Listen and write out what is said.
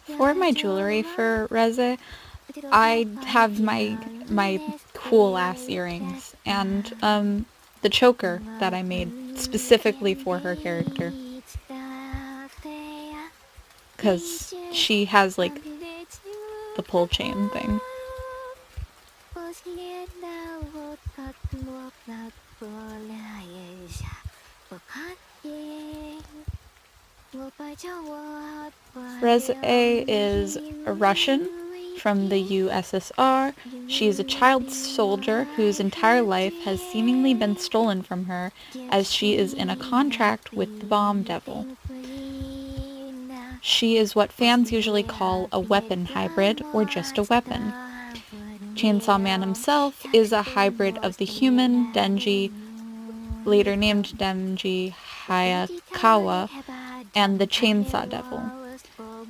For my jewelry for Reze, I have my cool ass earrings and the choker that I made specifically for her character, because she has like the pull chain thing. Reze is a Russian from the USSR. She is a child soldier whose entire life has seemingly been stolen from her, as she is in a contract with the Bomb Devil. She is what fans usually call a weapon hybrid, or just a weapon. Chainsaw Man himself is a hybrid of the human Denji, later named Denji Hayakawa, and the Chainsaw Devil.